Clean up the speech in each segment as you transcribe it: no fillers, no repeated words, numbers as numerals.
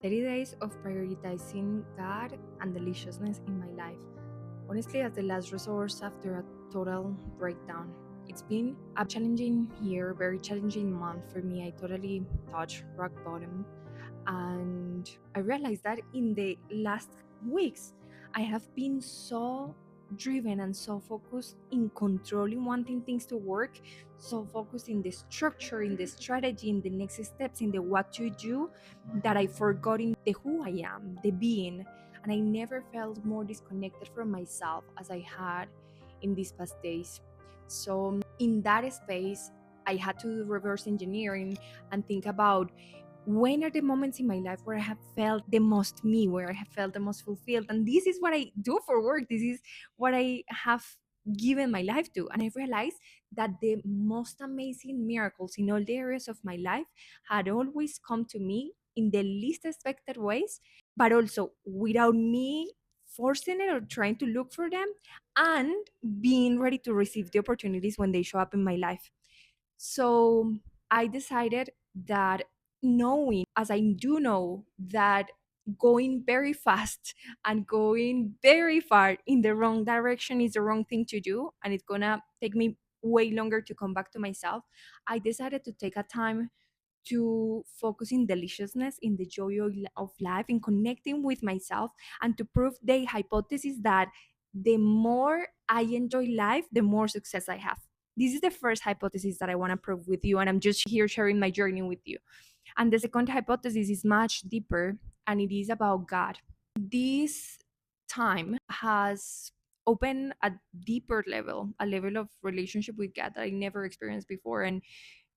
30 days of prioritizing God and deliciousness in my life. Honestly, as the last resource after a total breakdown. It's been a challenging year, very challenging month for me. I totally touched rock bottom. And I realized that in the last weeks, I have been so driven and so focused in controlling wanting things to work, so focused in the structure, in the strategy, in the next steps, in the what to do, that I forgot in the who I am, the being. And I never felt more disconnected from myself as I had in these past days. So in that space, I had to do reverse engineering and think about when are the moments in my life where I have felt the most me, where I have felt the most fulfilled. And this is what I do for work. This is what I have given my life to. And I realized that the most amazing miracles in all the areas of my life had always come to me in the least expected ways, but also without me forcing it or trying to look for them, and being ready to receive the opportunities when they show up in my life. So I decided that, knowing as I do know that going very fast and going very far in the wrong direction is the wrong thing to do, and it's gonna take me way longer to come back to myself, I decided to take a time to focus in deliciousness, in the joy of life, in connecting with myself, and to prove the hypothesis that the more I enjoy life, the more success I have. This is the first hypothesis that I want to prove with you, and I'm just here sharing my journey with you. And the second hypothesis is much deeper, and it is about God. This time has opened a deeper level, a level of relationship with God that I never experienced before. And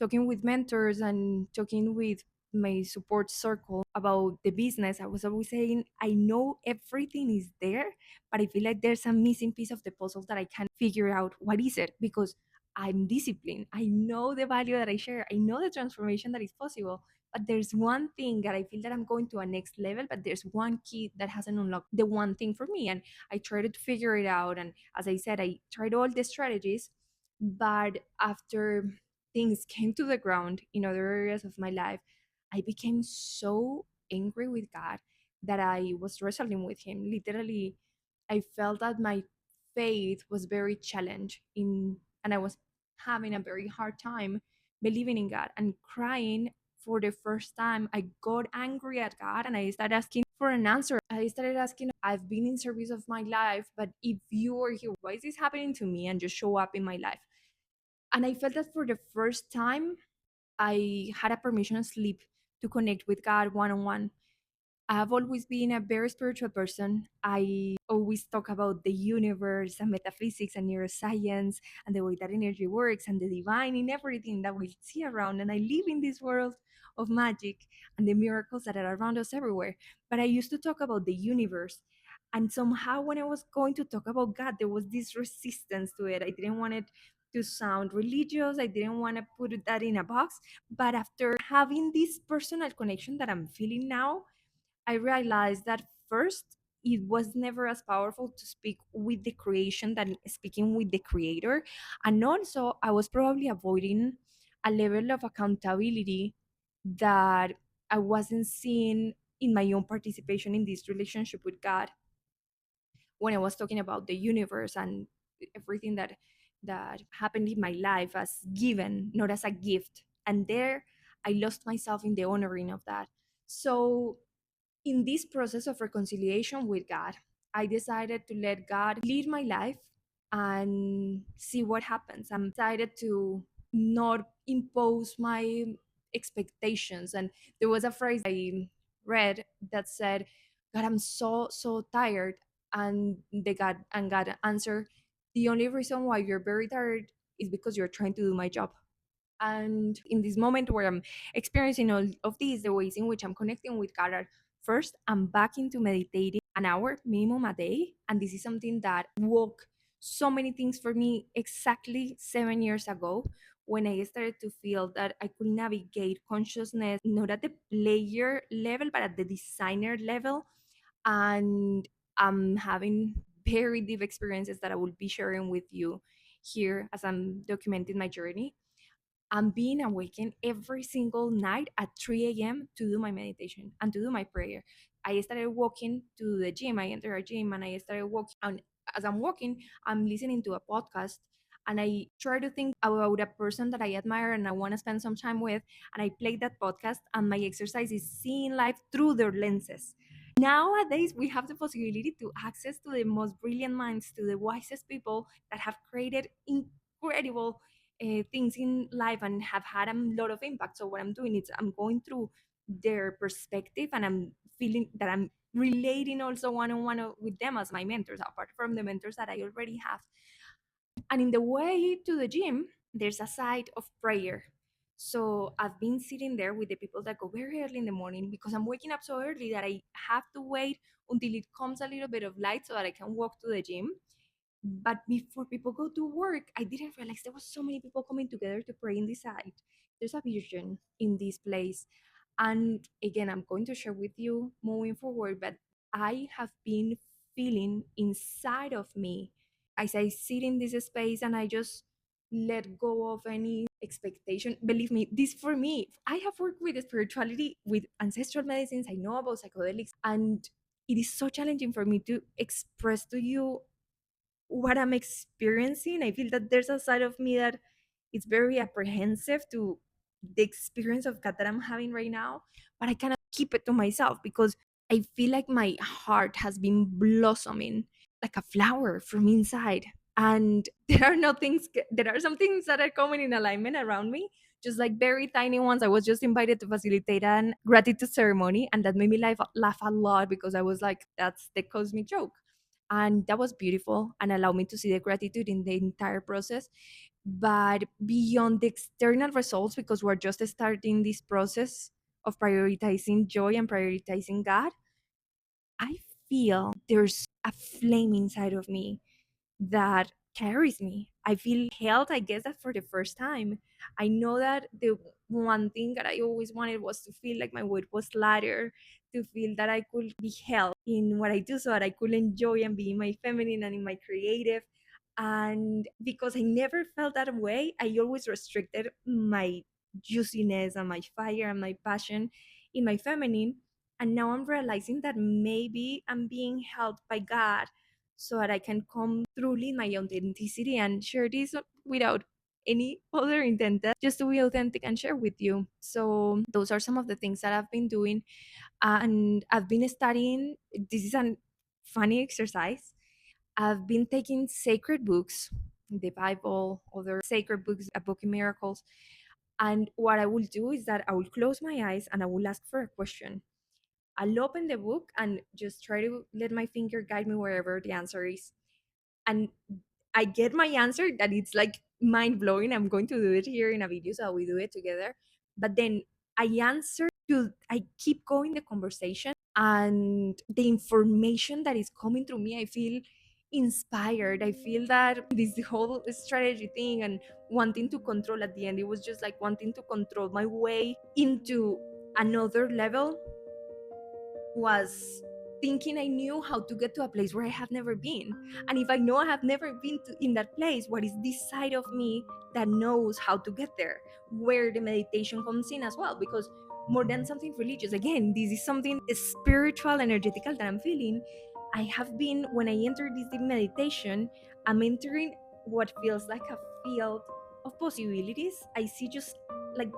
talking with mentors and talking with my support circle about the business, I was always saying, I know everything is there, but I feel like there's a missing piece of the puzzle that I can't figure out what is it, because I'm disciplined. I know the value that I share. I know the transformation that is possible. But there's one thing that I feel that I'm going to a next level, but there's one key that hasn't unlocked the one thing for me. And I tried to figure it out. And as I said, I tried all the strategies, but after things came to the ground in other areas of my life, I became so angry with God that I was wrestling with Him. Literally, I felt that my faith was very challenged and I was having a very hard time believing in God and crying for the first time. I got angry at God and I started asking for an answer. I started asking, I've been in service of my life, but if you are here, why is this happening to me? And just show up in my life. And I felt that for the first time, I had a permission slip to connect with God one on one. I have always been a very spiritual person. I always talk about the universe and metaphysics and neuroscience and the way that energy works and the divine in everything that we see around. And I live in this world of magic and the miracles that are around us everywhere. But I used to talk about the universe. And somehow, when I was going to talk about God, there was this resistance to it. I didn't want it to sound religious. I didn't want to put that in a box. But after having this personal connection that I'm feeling now, I realized that first, it was never as powerful to speak with the creation than speaking with the creator. And also, I was probably avoiding a level of accountability that I wasn't seeing in my own participation in this relationship with God when I was talking about the universe and everything that happened in my life as given, not as a gift. And there I lost myself in the honoring of that. So in this process of reconciliation with God, I decided to let God lead my life and see what happens. I decided to not impose my expectations. And there was a phrase I read that said, God, I'm so tired. And God answered, the only reason why you're very tired is because you're trying to do my job. And in this moment where I'm experiencing all of these, the ways in which I'm connecting with God are, first, I'm back into meditating an hour minimum a day. And this is something that woke so many things for me exactly 7 years ago, when I started to feel that I could navigate consciousness, not at the player level, but at the designer level. And I'm having very deep experiences that I will be sharing with you here as I'm documenting my journey. I'm being awakened every single night at 3 a.m. to do my meditation and to do my prayer. I started walking to the gym. I entered a gym and I started walking. And as I'm walking, I'm listening to a podcast and I try to think about a person that I admire and I want to spend some time with. And I play that podcast, and my exercise is seeing life through their lenses. Nowadays, we have the possibility to access to the most brilliant minds, to the wisest people that have created incredible things in life and have had a lot of impact. So what I'm doing is I'm going through their perspective and I'm feeling that I'm relating also one on one with them as my mentors, apart from the mentors that I already have. And in the way to the gym, there's a side of prayer. So I've been sitting there with the people that go very early in the morning because I'm waking up so early that I have to wait until it comes a little bit of light so that I can walk to the gym. But before people go to work, I didn't realize there was so many people coming together to pray in this site. There's a vision in this place. And again, I'm going to share with you moving forward, but I have been feeling inside of me as I sit in this space and I just let go of any expectation. Believe me, this for me, I have worked with spirituality, with ancestral medicines, I know about psychedelics, and it is so challenging for me to express to you what I'm experiencing. I feel that there's a side of me that is very apprehensive to the experience of God that I'm having right now, but I cannot keep it to myself because I feel like my heart has been blossoming like a flower from inside. And there are some things that are coming in alignment around me, just like very tiny ones. I was just invited to facilitate an gratitude ceremony, and that made me laugh a lot because I was like, that's the cosmic joke. And that was beautiful and allowed me to see the gratitude in the entire process. But beyond the external results, because we're just starting this process of prioritizing joy and prioritizing God, I feel there's a flame inside of me that carries me. I feel held, I guess, that for the first time. I know that the one thing that I always wanted was to feel like my weight was lighter, to feel that I could be held in what I do so that I could enjoy and be in my feminine and in my creative. And because I never felt that way, I always restricted my juiciness and my fire and my passion in my feminine. And now I'm realizing that maybe I'm being helped by God so that I can come truly in my authenticity and share this without any other intent than just to be authentic and share with you. So those are some of the things that I've been doing. And I've been studying. This is a funny exercise. I've been taking sacred books, the Bible, other sacred books, a book in miracles. And what I will do is that I will close my eyes and I will ask for a question. I'll open the book and just try to let my finger guide me wherever the answer is. And I get my answer that it's like mind blowing. I'm going to do it here in a video so we do it together. But then I keep going the conversation and the information that is coming through me, I feel inspired. I feel that this whole strategy thing and wanting to control at the end, it was just like wanting to control my way into another level was thinking I knew how to get to a place where I have never been. And if I know I have never been in that place, what is this side of me that knows how to get there? Where the meditation comes in as well, because more than something religious, again, this is something spiritual, energetical that I'm feeling. I have been, when I enter this deep meditation, I'm entering what feels like a field of possibilities. I see just like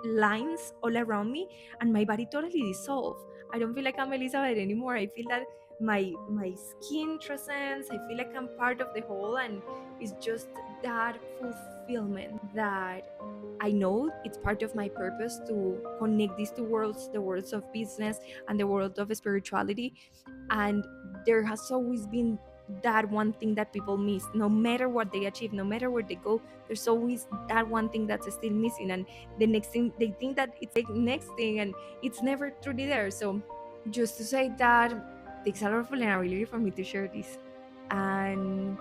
lines all around me, and my body totally dissolves. I don't feel like I'm Elizabeth anymore. I feel that my skin transcends. I feel like I'm part of the whole, and it's just that fulfillment that I know it's part of my purpose to connect these two worlds, the worlds of business and the world of spirituality. And there has always been that one thing that people miss. No matter what they achieve, no matter where they go, there's always that one thing that's still missing. And the next thing, they think that it's the next thing, and it's never truly there. So just to say that takes a lot of vulnerability for me to share this. And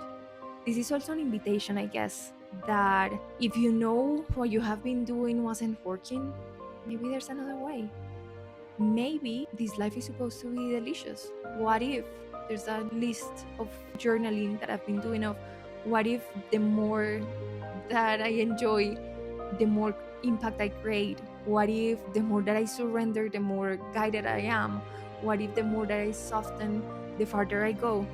this is also an invitation, I guess, that if you know what you have been doing wasn't working, maybe there's another way. Maybe this life is supposed to be delicious. What if there's a list of journaling that I've been doing of what if the more that I enjoy, the more impact I create? What if the more that I surrender, the more guided I am? What if the more that I soften, the farther I go?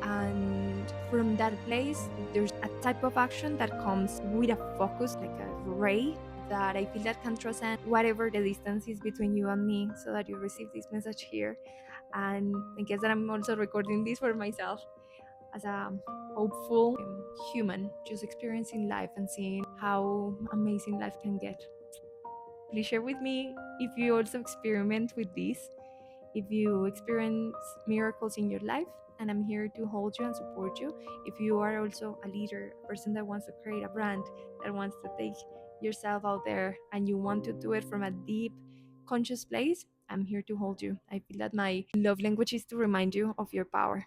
And from that place, there's a type of action that comes with a focus, like a ray, that I feel that can transcend whatever the distance is between you and me, so that you receive this message here. And I guess that I'm also recording this for myself as a hopeful human, just experiencing life and seeing how amazing life can get. Please share with me if you also experiment with this, if you experience miracles in your life, and I'm here to hold you and support you. If you are also a leader, a person that wants to create a brand, that wants to take yourself out there, and you want to do it from a deep, conscious place, I'm here to hold you. I feel that my love language is to remind you of your power.